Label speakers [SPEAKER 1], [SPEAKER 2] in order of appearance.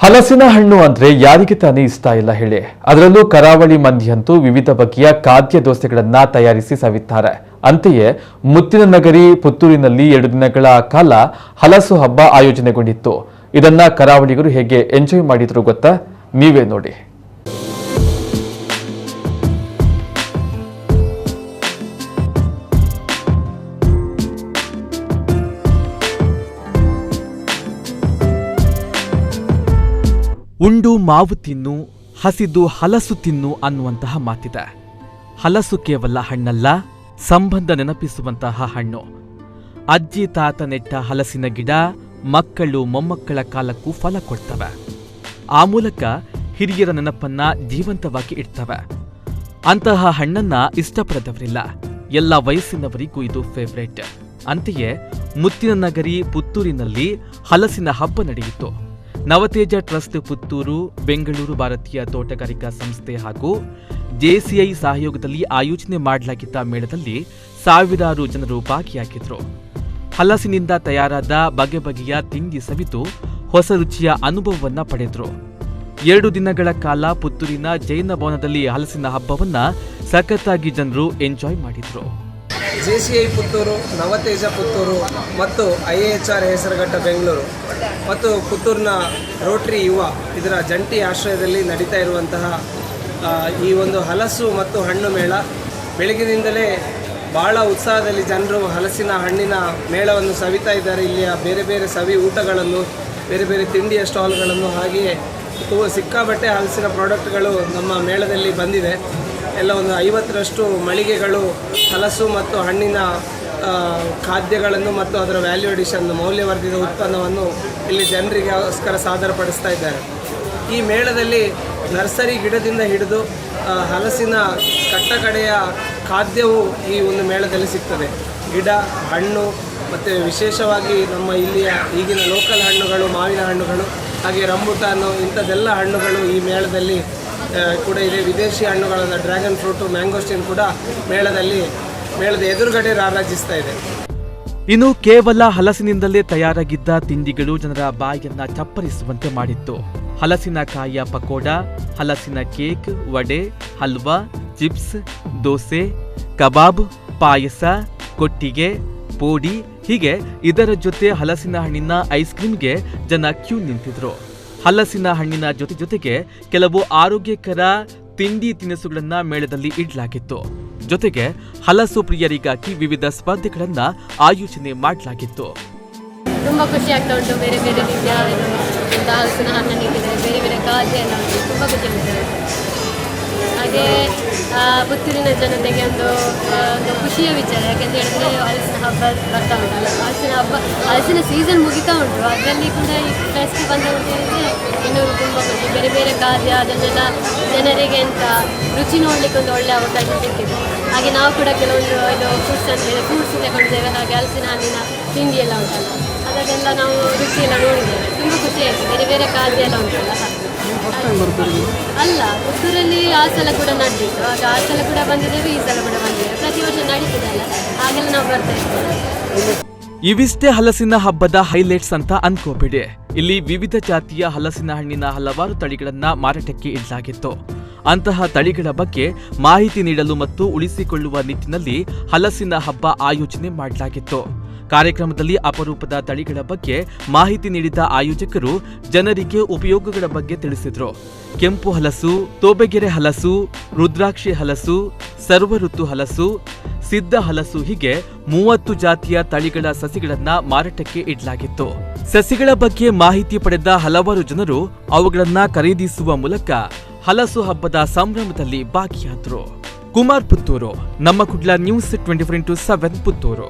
[SPEAKER 1] ಹಲಸಿನ ಹಣ್ಣು ಅಂದ್ರೆ ಯಾರಿಗೆ ತಾನೇ ಇಷ್ಟ ಇಲ್ಲ ಹೇಳಿ. ಅದರಲ್ಲೂ ಕರಾವಳಿ ಮಂದಿಯಂತೂ ವಿವಿಧ ಬಗೆಯ ಖಾದ್ಯ ದೋಸೆಗಳನ್ನ ತಯಾರಿಸಿ ಸವಿತಾರೆ. ಅಂತೆಯೇ ಮುತ್ತಿನ ನಗರಿ ಪುತ್ತೂರಿನಲ್ಲಿ 2 ದಿನಗಳ ಕಾಲ ಹಲಸು ಹಬ್ಬ ಆಯೋಜನೆಗೊಂಡಿತ್ತು. ಇದನ್ನ ಕರಾವಳಿಗರು ಹೇಗೆ ಎಂಜಾಯ್ ಮಾಡಿದ್ರು ಗೊತ್ತಾ? ನೀವೇ ನೋಡಿ.
[SPEAKER 2] ಉಂಡು ಮಾವು ತಿನ್ನು, ಹಸಿದು ಹಲಸು ತಿನ್ನು ಅನ್ನುವಂತಹ ಮಾತಿದೆ. ಹಲಸು ಕೇವಲ ಹಣ್ಣಲ್ಲ, ಸಂಬಂಧ ನೆನಪಿಸುವಂತಹ ಹಣ್ಣು. ಅಜ್ಜಿ ತಾತ ನೆಟ್ಟ ಹಲಸಿನ ಗಿಡ ಮಕ್ಕಳು ಮೊಮ್ಮಕ್ಕಳ ಕಾಲಕ್ಕೂ ಫಲ ಕೊಡ್ತವೆ. ಆ ಮೂಲಕ ಹಿರಿಯರ ನೆನಪನ್ನ ಜೀವಂತವಾಗಿ ಇಡ್ತವೆ. ಅಂತಹ ಹಣ್ಣನ್ನ ಇಷ್ಟಪಡದವರಿಲ್ಲ. ಎಲ್ಲ ವಯಸ್ಸಿನವರಿಗೂ ಇದು ಫೇವ್ರೇಟ್. ಅಂತೆಯೇ ಮುತ್ತಿನ ನಗರಿ ಪುತ್ತೂರಿನಲ್ಲಿ ಹಲಸಿನ ಹಬ್ಬ ನಡೆಯಿತು. ನವತೇಜ ಟ್ರಸ್ಟ್ ಪುತ್ತೂರು, ಬೆಂಗಳೂರು ಭಾರತೀಯ ತೋಟಗಾರಿಕಾ ಸಂಸ್ಥೆ ಹಾಗೂ ಜೆಸಿಐ ಸಹಯೋಗದಲ್ಲಿ ಆಯೋಜನೆ ಮಾಡಲಾಗಿದ್ದ ಮೇಳದಲ್ಲಿ ಸಾವಿರಾರು ಜನರು ಭಾಗಿಯಾಗಿದ್ರು. ಹಲಸಿನಿಂದ ತಯಾರಾದ ಬಗೆ ಬಗೆಯ ತಿಂಡಿ ಸವಿತು ಹೊಸ ರುಚಿಯ ಅನುಭವವನ್ನ ಪಡೆದ್ರು. 2 ದಿನಗಳ ಕಾಲ ಪುತ್ತೂರಿನ ಜೈನ ಭವನದಲ್ಲಿ ಹಲಸಿನ ಹಬ್ಬವನ್ನ ಸಖತ್ತಾಗಿ ಜನರು ಎಂಜಾಯ್ ಮಾಡಿದ್ರು.
[SPEAKER 3] ಜೆಸಿಐ ಪುತ್ತೂರು, ನವತೇಜ ಪುತ್ತೂರು ಮತ್ತು IAHR ಹೆಸರುಘಟ್ಟ ಬೆಂಗಳೂರು ಮತ್ತು ಪುತ್ತೂರಿನ ರೋಟರಿ ಯುವ ಇದರ ಜಂಟಿ ಆಶ್ರಯದಲ್ಲಿ ನಡೀತಾ ಇರುವಂತಹ ಈ ಒಂದು ಹಲಸು ಮತ್ತು ಹಣ್ಣು ಮೇಳ ಬೆಳಗಿನಿಂದಲೇ ಭಾಳ ಉತ್ಸಾಹದಲ್ಲಿ ಜನರು ಹಲಸಿನ ಹಣ್ಣಿನ ಮೇಳವನ್ನು ಸವಿತಾ ಇದ್ದಾರೆ. ಇಲ್ಲಿಯ ಬೇರೆ ಬೇರೆ ಸವಿ ಊಟಗಳನ್ನು, ಬೇರೆ ಬೇರೆ ತಿಂಡಿಯ ಸ್ಟಾಲ್ಗಳನ್ನು, ಹಾಗೆಯೇ ಸಿಕ್ಕಾಬಟ್ಟೆ ಹಲಸಿನ ಪ್ರಾಡಕ್ಟ್ಗಳು ನಮ್ಮ ಮೇಳದಲ್ಲಿ ಬಂದಿದೆ. ಎಲ್ಲ ಒಂದು 50ರಷ್ಟು ಮಳಿಗೆಗಳು ಹಲಸು ಮತ್ತು ಹಣ್ಣಿನ ಖಾದ್ಯಗಳನ್ನು ಮತ್ತು ಅದರ ವ್ಯಾಲ್ಯೂ ಅಡಿಷನ್ ಮೌಲ್ಯವರ್ಧಿತ ಉತ್ಪನ್ನವನ್ನು ಇಲ್ಲಿ ಜನರಿಗೋಸ್ಕರ ಸಾದರಪಡಿಸ್ತಾ ಇದ್ದಾರೆ. ಈ ಮೇಳದಲ್ಲಿ ನರ್ಸರಿ ಗಿಡದಿಂದ ಹಿಡಿದು ಹಲಸಿನ ಕಟ್ಟಕಡೆಯ ಖಾದ್ಯವು ಈ ಒಂದು ಮೇಳದಲ್ಲಿ ಸಿಗ್ತದೆ. ಗಿಡ, ಹಣ್ಣು ಮತ್ತು ವಿಶೇಷವಾಗಿ ನಮ್ಮ ಇಲ್ಲಿಯ ಈಗಿನ ಲೋಕಲ್ ಹಣ್ಣುಗಳು, ಮಾವಿನ ಹಣ್ಣುಗಳು, ಹಾಗೆ ರಂಬುಟಾನು, ಇಂಥದ್ದೆಲ್ಲ ಹಣ್ಣುಗಳು ಈ ಮೇಳದಲ್ಲಿ ಕೂಡ ಇದೆ. ವಿದೇಶಿ ಹಣ್ಣುಗಳಾದ ಡ್ರ್ಯಾಗನ್ ಫ್ರೂಟು, ಮ್ಯಾಂಗೋಸ್ಟಿನ್ ಕೂಡ ಮೇಳದ ಎದುರುಗಡೆ ರಾರಾಜಿಸ್ತಾ ಇದೆ.
[SPEAKER 2] ಇನ್ನು ಕೇವಲ ಹಲಸಿನಿಂದಲೇ ತಯಾರಾಗಿದ್ದ ತಿಂಡಿಗಳು ಜನರ ಬಾಯನ್ನ ಚಪ್ಪರಿಸುವಂತೆ ಮಾಡಿತ್ತು. ಹಲಸಿನಕಾಯಿಯ ಪಕೋಡ, ಹಲಸಿನ ಕೇಕ್, ವಡೆ, ಹಲ್ವಾ, ಚಿಪ್ಸ್, ದೋಸೆ, ಕಬಾಬ್, ಪಾಯಸ, ಕೊಟ್ಟಿಗೆ, ಪೋಡಿ, ಹೀಗೆ ಇದರ ಜೊತೆ ಹಲಸಿನ ಹಣ್ಣಿನ ಐಸ್ ಕ್ರೀಮ್ಗೆ ಜನ ಕ್ಯೂ ನಿಂತಿದ್ರು. ಹಲಸಿನ ಹಣ್ಣಿನ ಜೊತೆಗೆ ಕೆಲವು ಆರೋಗ್ಯಕರ ತಿಂಡಿ ತಿನಿಸುಗಳನ್ನ ಮೇಳದಲ್ಲಿ ಇಡಲಾಗಿತ್ತು. ಜೊತೆಗೆ ಹಲಸು ಪ್ರಿಯರಿಗಾಗಿ ವಿವಿಧ ಸ್ಪರ್ಧೆಗಳನ್ನ ಆಯೋಜನೆ ಮಾಡಲಾಗಿತ್ತು.
[SPEAKER 4] ತುಂಬಾ ಖುಷಿ ಆಗ್ತಾ ಉಂಟು. ಬೇರೆ ಬೇರೆ ರೀತಿಯ ಹಲಸಿನ ಹಣ್ಣನ್ನು ಇಟ್ಟಿದ್ದಾರೆ, ಬೇರೆ ಬೇರೆ ಖಾದ್ಯ ಎಲ್ಲ ಉಂಟು. ತುಂಬ ಖುಷಿ ಆಗ್ತದೆ. ಹಾಗೆ ಪುತ್ತೂರಿನ ಜನತೆಗೆ ಒಂದು ಖುಷಿಯ ವಿಚಾರ. ಯಾಕೆಂತ ಹೇಳಿದ್ರೆ ಹಲಸಿನ ಹಬ್ಬ ಬರ್ತಾ ಉಂಟಲ್ಲ, ಹಲಸಿನ ಸೀಸನ್ ಮುಗಿತಾ ಉಂಟು. ಅದರಲ್ಲಿ ಕೂಡ ಈ ಫೆಸ್ಟ್ ಬಂದ ಅಂತ ಹೇಳಿದ್ರೆ ಇನ್ನೂ ತುಂಬ ಖುಷಿ. ಬೇರೆ ಬೇರೆ ಖಾದ್ಯ ಅದನ್ನೆಲ್ಲ ಜನರಿಗೆ ಅಂತ ರುಚಿ ನೋಡಲಿಕ್ಕೆ ಒಂದು ಒಳ್ಳೆಯ ಅವಕಾಶ ಸಿಕ್ಕಿದೆ. ಹಾಗೆ ನಾವು ಕೂಡ ಕೆಲವೊಂದು ಫ್ರೂಟ್ಸ್ ತಗೊಂಡಿದ್ದೇವೆ. ಹಾಗೆ ಹಲಸಿನ ಹಣ್ಣಿನ ತಿಂಡಿ ಎಲ್ಲ ಉಂಟಲ್ಲ, ಅದನ್ನೆಲ್ಲ ನಾವು ರುಚಿ ಎಲ್ಲ ನೋಡಿದ್ದೇವೆ. ತುಂಬ ಖುಷಿ ಆಯಿತು. ಬೇರೆ ಬೇರೆ ಖಾದ್ಯ ಎಲ್ಲ ಉಂಟಲ್ಲ. ಅಲ್ಲ, ಪುತ್ತೂರಲ್ಲಿ ಆ ಸಲ ಕೂಡ ನಡೆದಿತ್ತು. ಆಗ ಆ ಸಲ ಕೂಡ ಬಂದಿದ್ದೇವೆ, ಈ ಸಲ ಕೂಡ ಬಂದಿದ್ದೇವೆ. ಪ್ರತಿ ವರ್ಷ ನಡೀತದಲ್ಲ, ಹಾಗೆಲ್ಲ ನಾವು ಬರ್ತಾ ಇರ್ತೇವೆ.
[SPEAKER 2] ಇವಿಷ್ಟೇ ಹಲಸಿನ ಹಬ್ಬದ ಹೈಲೈಟ್ಸ್ ಅಂತ ಅನ್ಕೋಬೇಡಿ. ಇಲ್ಲಿ ವಿವಿಧ ಜಾತಿಯ ಹಲಸಿನ ಹಣ್ಣಿನ ಹಲವಾರು ತಳಿಗಳನ್ನ ಮಾರಾಟಕ್ಕೆ ಇಡಲಾಗಿತ್ತು. ಅಂತಹ ತಳಿಗಳ ಬಗ್ಗೆ ಮಾಹಿತಿ ನೀಡಲು ಮತ್ತು ಉಳಿಸಿಕೊಳ್ಳುವ ನಿಟ್ಟಿನಲ್ಲಿ ಹಲಸಿನ ಹಬ್ಬ ಆಯೋಜನೆ ಮಾಡಲಾಗಿತ್ತು. ಕಾರ್ಯಕ್ರಮದಲ್ಲಿ ಅಪರೂಪದ ತಳಿಗಳ ಬಗ್ಗೆ ಮಾಹಿತಿ ನೀಡಿದ ಆಯೋಜಕರು ಜನರಿಗೆ ಉಪಯೋಗಗಳ ಬಗ್ಗೆ ತಿಳಿಸಿದ್ರು. ಕೆಂಪು ಹಲಸು, ತೋಬೆಗೆರೆ ಹಲಸು, ರುದ್ರಾಕ್ಷಿ ಹಲಸು, ಸರ್ವಋತು ಹಲಸು, ಸಿದ್ಧ ಹಲಸು, ಹೀಗೆ 30 ಜಾತಿಯ ತಳಿಗಳ ಸಸಿಗಳನ್ನ ಮಾರಾಟಕ್ಕೆ ಇಡಲಾಗಿತ್ತು. ಸಸಿಗಳ ಬಗ್ಗೆ ಮಾಹಿತಿ ಪಡೆದ ಹಲವಾರು ಜನರು ಅವುಗಳನ್ನ ಖರೀದಿಸುವ ಮೂಲಕ ಹಲಸು ಹಬ್ಬದ ಸಂಭ್ರಮದಲ್ಲಿ ಭಾಗಿಯಾದರು. ಕುಮಾರ್ ಪುತ್ತೂರು, ನಮ್ಮ ಕುಡ್ಲ ನ್ಯೂಸ್ 24x7 ಪುತ್ತೂರು.